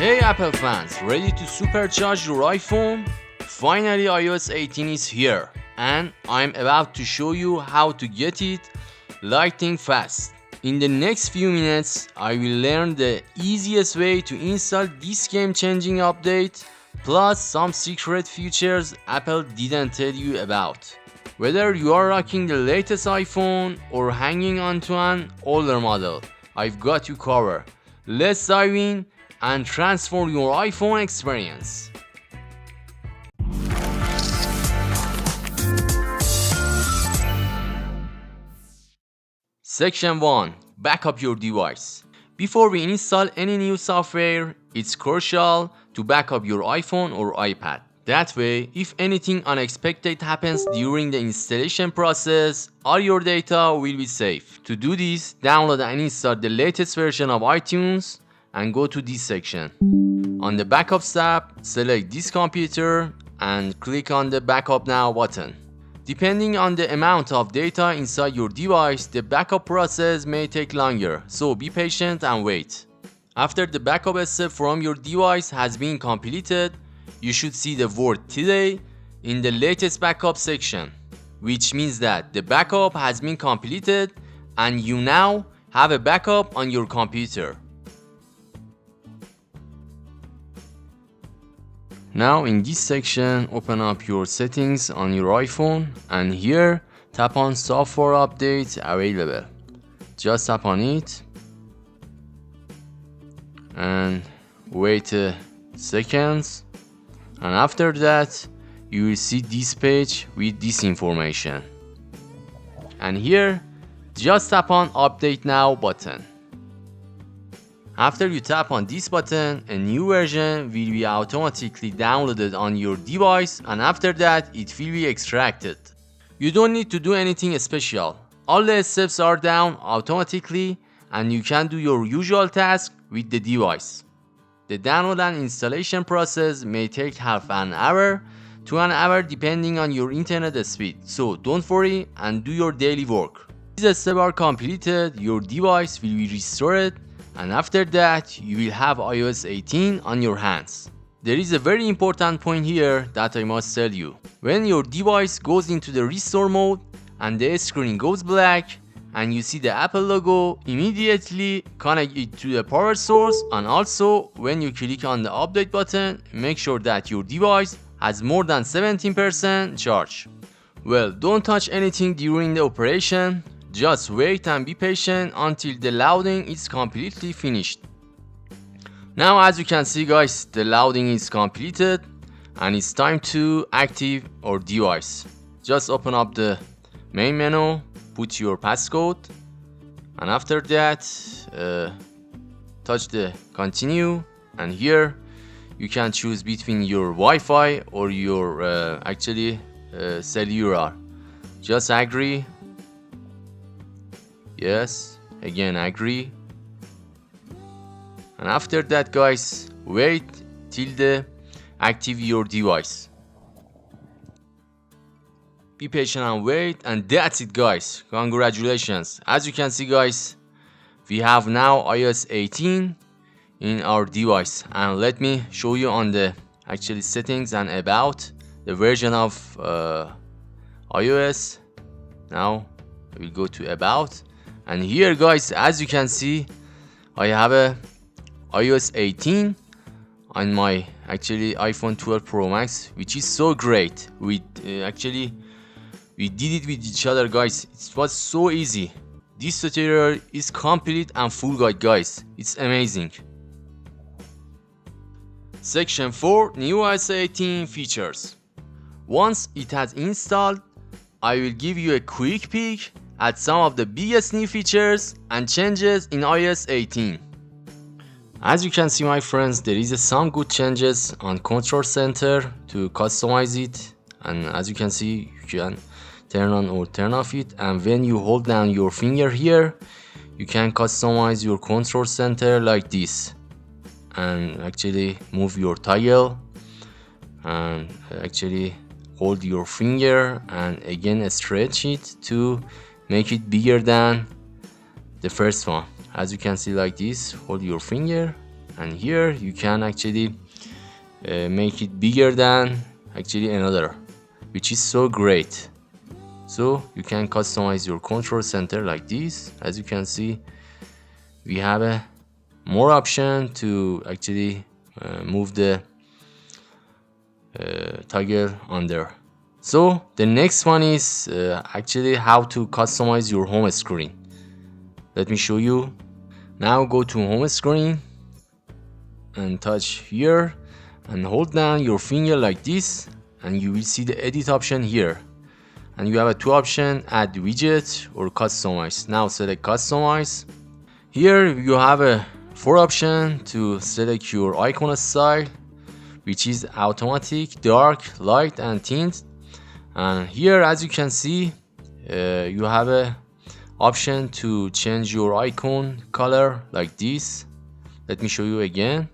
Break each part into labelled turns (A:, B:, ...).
A: Hey Apple fans, ready to supercharge your iPhone? Finally iOS 18 is here and I'm about to show you how to get it lightning fast. In the next few minutes, I will learn the easiest way to install this game-changing update plus some secret features Apple didn't tell you about. Whether you are rocking the latest iPhone or hanging onto an older model, I've got you covered. Let's dive in and transform your iPhone experience. Section 1. Backup your device. Before we install any new software, it's crucial to back up your iPhone or iPad. That way, if anything unexpected happens during the installation process, all your data will be safe. To do this, download and install the latest version of iTunes and go to this section. On the Backups tab, select this computer and click on the Backup Now button. Depending on the amount of data inside your device, the backup process may take longer, so be patient and wait. After the backup step from your device has been completed, you should see the word Today in the latest backup section, which means that the backup has been completed and you now have a backup on your computer. Now in this section, open up your settings on your iPhone and here tap on software updates available. Just tap on it and wait seconds, and after that you will see this page with this information, and here just tap on update now button. After you tap on this button, a new version will be automatically downloaded on your device, and after that it will be extracted. You don't need to do anything special. All the steps are done automatically and you can do your usual task with the device. The download and installation process may take half an hour to an hour depending on your internet speed, so don't worry and do your daily work. These steps are completed, your device will be restored, and after that you will have iOS 18 on your hands. There is a very important point here that I must tell you. When your device goes into the restore mode and the screen goes black and you see the Apple logo, immediately connect it to the power source, and also when you click on the update button, make sure that your device has more than 17% charge. Well, don't touch anything during the operation. Just wait and be patient until the loading is completely finished. Now as you can see guys, the loading is completed and it's time to activate our device. Just open up the main menu, put your passcode, and after that touch the continue, and here you can choose between your Wi-Fi or your cellular. Just agree. Yes, again agree, and after that guys, wait till the active your device. Be patient and wait, and that's it guys. Congratulations. As you can see guys, we have now iOS 18 in our device, and let me show you on the settings and about the version of iOS. Now we'll go to about. And here guys, as you can see, I have a iOS 18 on my iPhone 12 Pro Max, which is so great. We did it with each other guys. It was so easy. This tutorial is complete and full guide guys. It's amazing. Section 4. New iOS 18 features. Once it has installed, I will give you a quick peek at some of the biggest new features and changes in iOS 18. As you can see my friends, there is some good changes on Control Center to customize it, and as you can see, you can turn on or turn off it, and when you hold down your finger here, you can customize your Control Center like this, and move your toggle, and hold your finger and again stretch it to make it bigger than the first one. As you can see like this, hold your finger and here you can actually make it bigger than actually another, which is so great. So you can customize your control center like this. As you can see, we have a more option to actually move the toggle under. So the next one is actually how to customize your home screen. Let me show you. Now go to home screen and touch here and hold down your finger like this, and you will see the edit option here. And you have a two option, add widget or customize. Now select customize. Here you have a four option to select your icon style, which is automatic, dark, light and tint. And here, as you can see, you have a option to change your icon color like this. Let me show you again.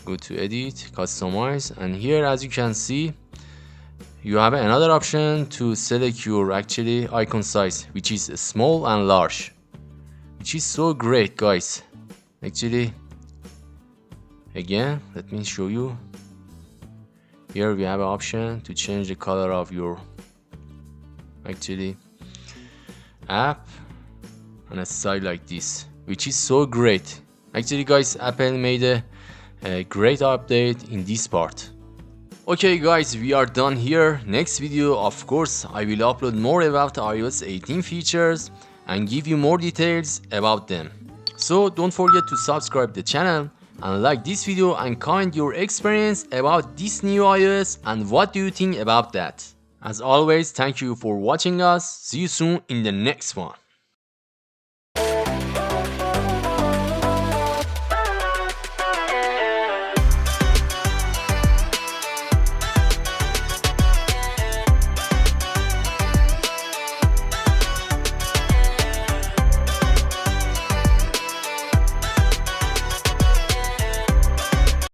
A: Go to edit, customize, and here, as you can see, you have another option to select your actually icon size, which is small and large, which is so great, guys. Actually, again, let me show you. Here we have an option to change the color of your actually app and a style like this, which is so great. Actually, guys, Apple made a great update in this part. Okay guys, we are done here. Next video, of course, I will upload more about iOS 18 features and give you more details about them. So don't forget to subscribe the channel and like this video and comment your experience about this new iOS and what do you think about that. As always, thank you for watching us. See you soon in the next one.